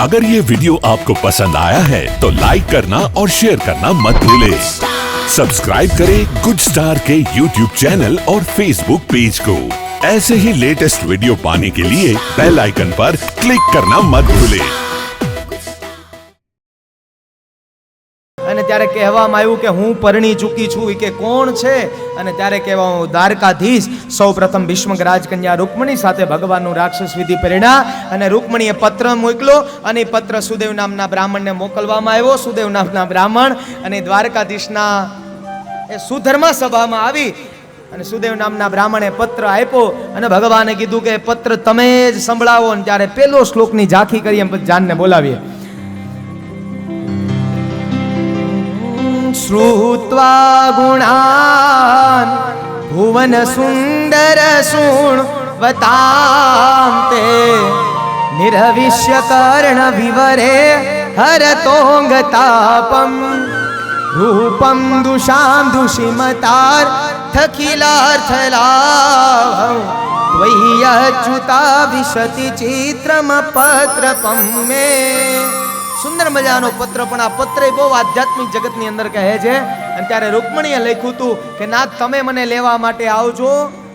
अगर ये वीडियो आपको पसंद आया है तो लाइक करना और शेयर करना मत भूलें। सब्सक्राइब करें गुड स्टार के YouTube चैनल और Facebook पेज को। ऐसे ही लेटेस्ट वीडियो पाने के लिए बेल आइकन पर क्लिक करना मत भूलें। અને ત્યારે કહેવામાં આવ્યું કે હું પરણી ચૂકી છું કે કોણ છે, અને ત્યારે કહેવામાં દ્વારકાધીશ સૌપ્રથમ ભીષ્મક રાજકન્યા રૂકમણી સાથે ભગવાનનું રાક્ષસ વિધિ પરિણા અને રૂકમણીએ પત્ર મોકલ્યો અને પત્ર સુદેવ નામના બ્રાહ્મણને મોકલવામાં આવ્યો. સુદેવ નામના બ્રાહ્મણ અને દ્વારકાધીશના એ સુધર્મા સભામાં આવી અને સુદેવ નામના બ્રાહ્મણે પત્ર આપ્યો અને ભગવાને કીધું કે પત્ર તમે જ સંભળાવો. અને ત્યારે પેલો શ્લોકની ઝાંખી કરી એમ જાનને બોલાવીએ. श्रुत्वा गुणान् भुवन सुंदर सुण्वतां ते निर्हविष्य कर्ण विवरे हरतोंगतापं रूपं दुषां दुषिमतार्थखिलार्थलाभं त्वयि अच्युता विशति चित्रमपत्रपं मे. સુંદર મજાનો પત્ર, પણ આ પત્ર બહુ આધ્યાત્મિક જગતની અંદર કહે છે. અને ત્યારે રૂકમણીએ લખ્યું હતું કે નાથ તમે મને લેવા માટે આવજો.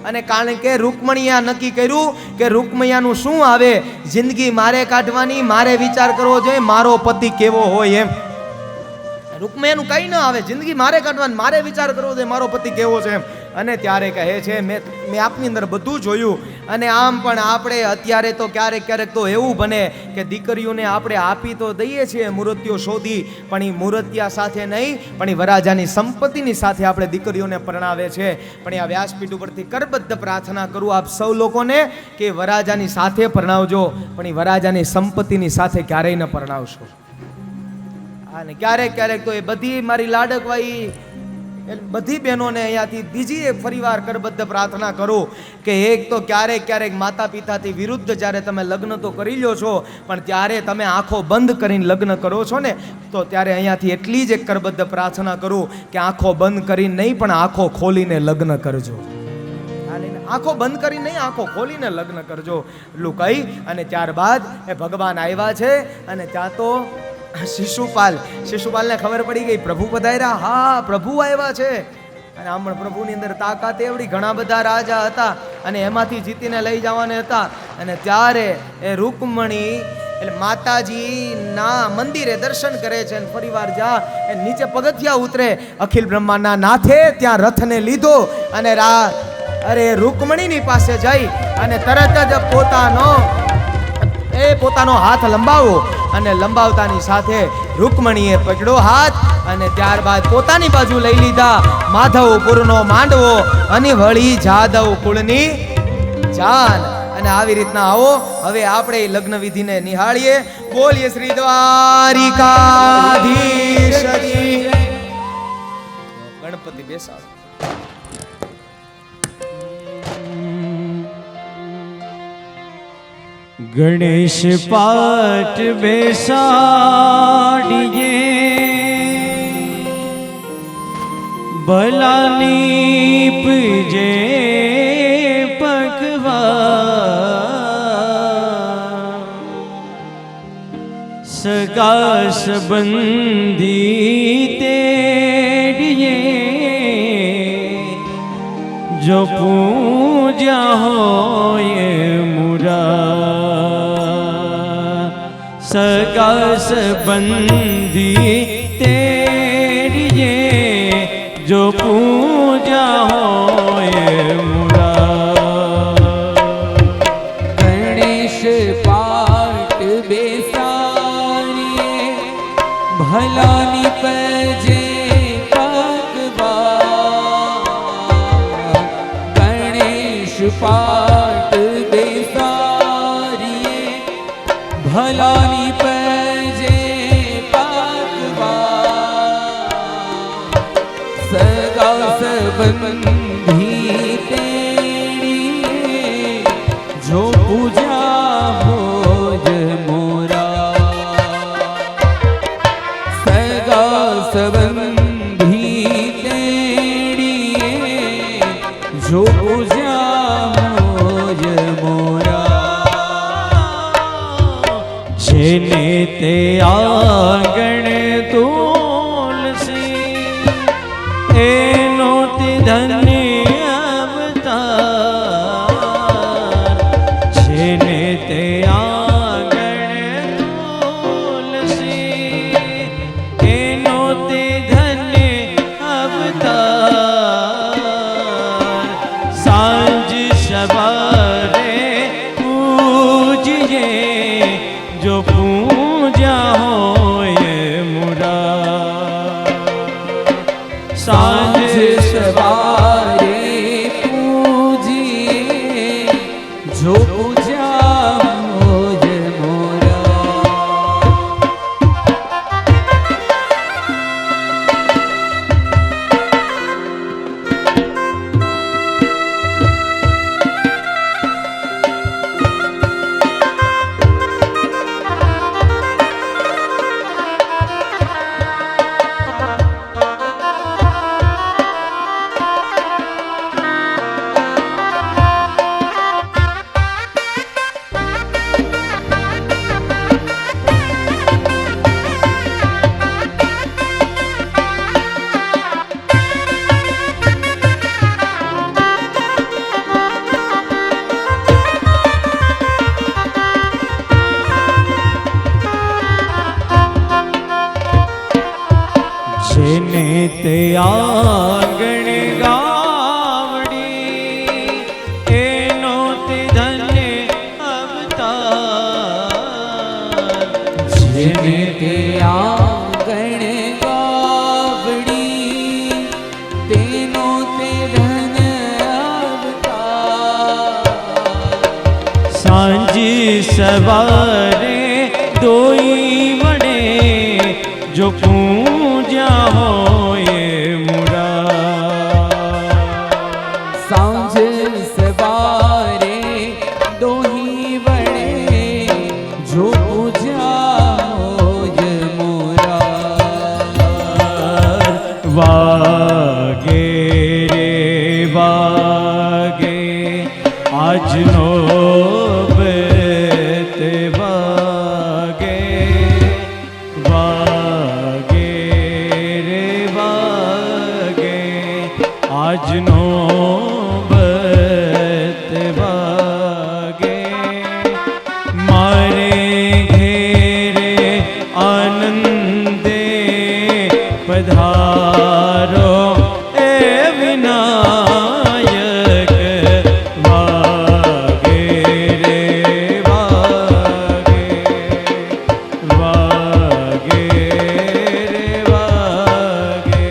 અને કારણ કે રૂકમણીએ નક્કી કર્યું કે રૂકમૈયાનું શું આવે, જિંદગી મારે કાઢવાની, મારે વિચાર કરવો જોઈએ મારો પતિ કેવો હોય એમ. રૂકમૈયાનું કંઈ ન આવે, જિંદગી મારે કાઢવાની, મારે વિચાર કરવો જોઈએ મારો પતિ કેવો છે એમ. અને ત્યારે કહે છે મેં આપની અંદર બધું જોયું. અને આમ પણ આપણે અત્યારે તો ક્યારેક તો એવું બને કે દીકરીઓને આપણે આપી તો દઈએ છીએ મૂર્તિઓ શોધી, પણ એ મૂર્તિયા સાથે નહીં, પણ એ વરાજાની સંપત્તિની સાથે આપણે દીકરીઓને પરણાવે છે. પણ આ વ્યાસપીઠ ઉપરથી કરબદ્ધ પ્રાર્થના કરું આપ સૌ લોકોને કે વરાજાની સાથે પરણાવજો, પણ એ વરાજાની સંપત્તિની સાથે ક્યારેય ન પરણાવશો. અને ક્યારેક તો એ બધી મારી લાડકવાઈ બધી બહેનોને અહીંયાથી બીજી એક ફરીવાર કરબદ્ધ પ્રાર્થના કરો કે એક તો ક્યારેક માતા પિતાથી વિરુદ્ધ જ્યારે તમે લગ્ન તો કરી લ્યો છો, પણ ત્યારે તમે આંખો બંધ કરીને લગ્ન કરો છો ને, તો ત્યારે અહીંયાથી એટલી જ એક કરબદ્ધ પ્રાર્થના કરું કે આંખો બંધ કરીને નહીં પણ આંખો ખોલીને લગ્ન કરજો. આંખો બંધ કરીને નહીં, આંખો ખોલીને લગ્ન કરજો એટલું કહી અને ત્યારબાદ એ ભગવાન આવ્યા છે. અને ત્યાં તો શિશુપાલને ખબર પડી ગઈ પ્રભુ પધાર્યા. હા, પ્રભુ આવ્યા છે. અને આમ પ્રભુની અંદર તાકાત એવડી, ઘણા બધા રાજા હતા અને એમાંથી જીતીને લઈ જવાના હતા. અને ત્યારે એ રૂકમણી એટલે માતાજી ના મંદિરે દર્શન કરે છે અને ફરીવાર જા એ નીચે પગથિયા ઉતરે. અખિલ બ્રહ્માંડના નાથે ત્યાં રથને લીધો અને રૂકમણીની પાસે જઈ અને તરત જ પોતાનો હાથ લંબાવો અને લંબાવતાની સાથે રૂકમણીએ પકડ્યો હાથ અને ત્યારબાદ પોતાની બાજુ લઈ લીધા. માધવપુરનો માંડવો અને વળી જાદવ કુળની જાન. અને આવી રીતના આવો હવે આપણે લગ્ન વિધિને નિહાળીએ. બોલીએ શ્રી દ્વારિકાધીશ. ગણપતિ બેસાડો. गणेश पाठ बेसाड़िए भलानी पूजे पकवा सगा संबंधी तेड़िए जो पूजा होए मुरा सगा संबंधी तेरिए जो पूजा होए मुरा. गणेश पाठ बेसारिए भलानी पजे पकवा गणेश पाठ बेसारिए भलानी पजे पकवा सगा संबंधी तेड़िए जो पूजा भोज मोरा सगा संबंधी तेड़िए जो पूजा भोज मोरा. જેને તે આંગણ તુલસી એનો તે ધન્ય અવતાર જેને તે આંગણ તુલસી એનો તે ધન્ય અવતાર સાંજ સવારે પૂજ્યે જો પૂજા હોય મુરા સાંજ સવારે પૂજીએ જો પૂજા હોય મોરા જેને તે આંગણ ગાવડી એનો તે ધન્ય અવતાર જેને તે આંગણ ગાવડી તેનો તે ધન્ય અવતાર સાંજી સવારે દોઈ વડે જો પૂજા હોય મુરા સાંજ સવારે દોહી વડે જો પૂજા હોય મોરા વાગે રે વાગે આજનો બેત વાગે વાગે રે વાગે આજનો બેત વાગે મારે ઘેરે આનંદે પધારો એ વિનાયક વાગે રે વાગે વાગે રે વાગે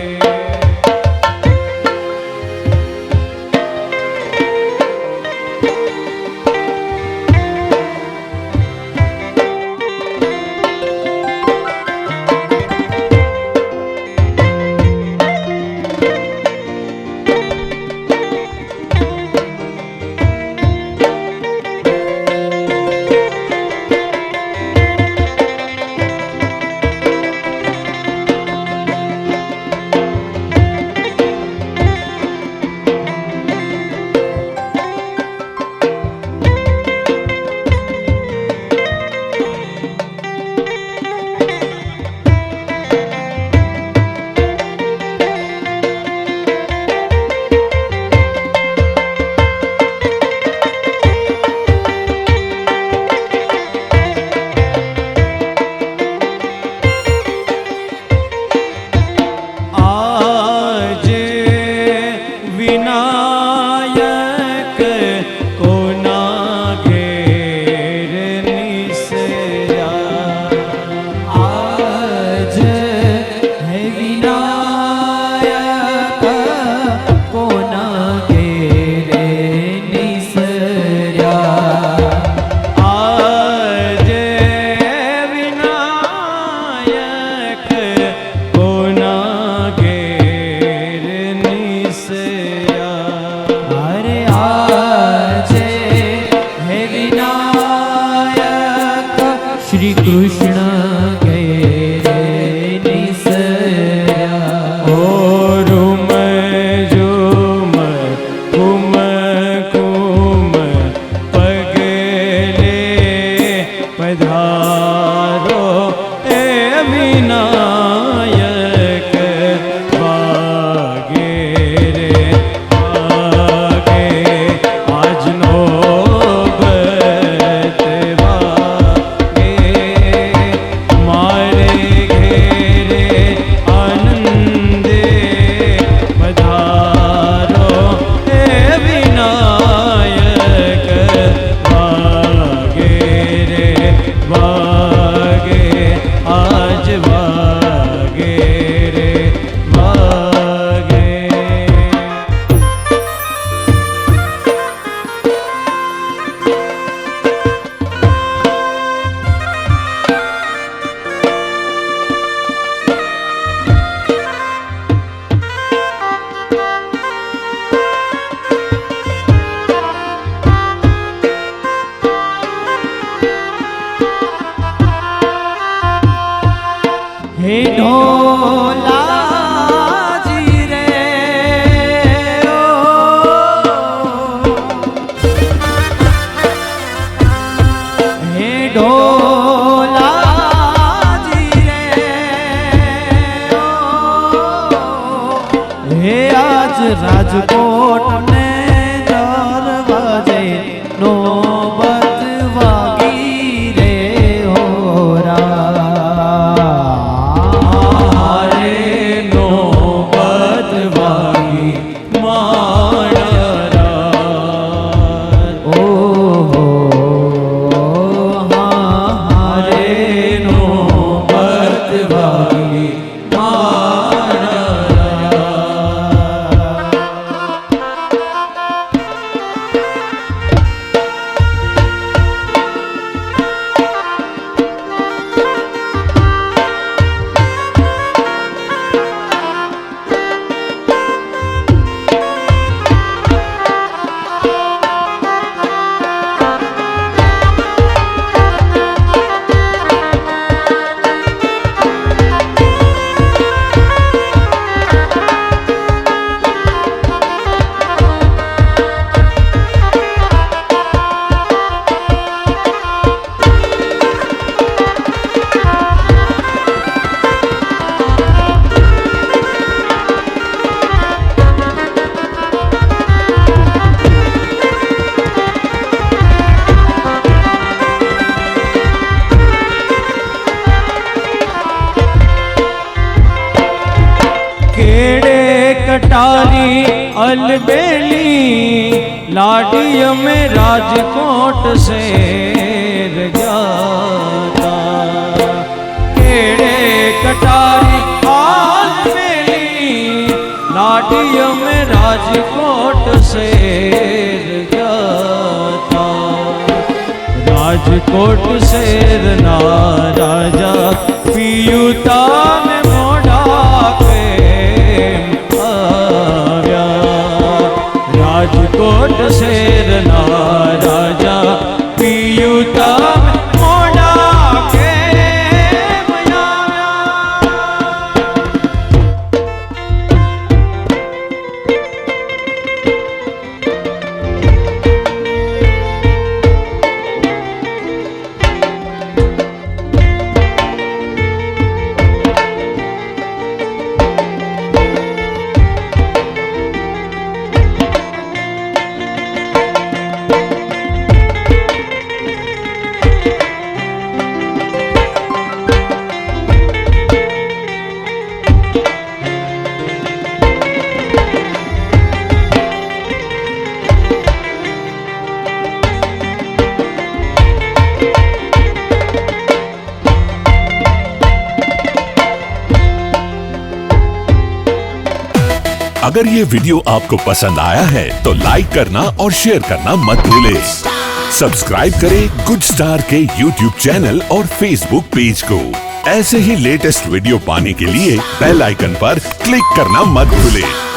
પધાર હે ઢોલાજી રે ઓ, હે ઢોલાજી રે ઓ, હે આજ રાજકોટ ને દરવાજે નોબત વાગી રે હોરા રે નોબત વાગી માણરા ઓહો હા રે નોબત વાગી कटारी अलबेली लाडी में राजकोट से जाता केड़े कटारी अलबेली लाडी में राजकोट से जाता राजकोट शेर ना राजा पियुता में मोड़ा के राजकोट शेर ना राजा पियुता मोड़ा के अगर ये वीडियो आपको पसंद आया है तो लाइक करना और शेयर करना मत भूलें। सब्सक्राइब करें गुड स्टार के यूट्यूब चैनल और फेसबुक पेज को। ऐसे ही लेटेस्ट वीडियो पाने के लिए बेल आइकन पर क्लिक करना मत भूलें।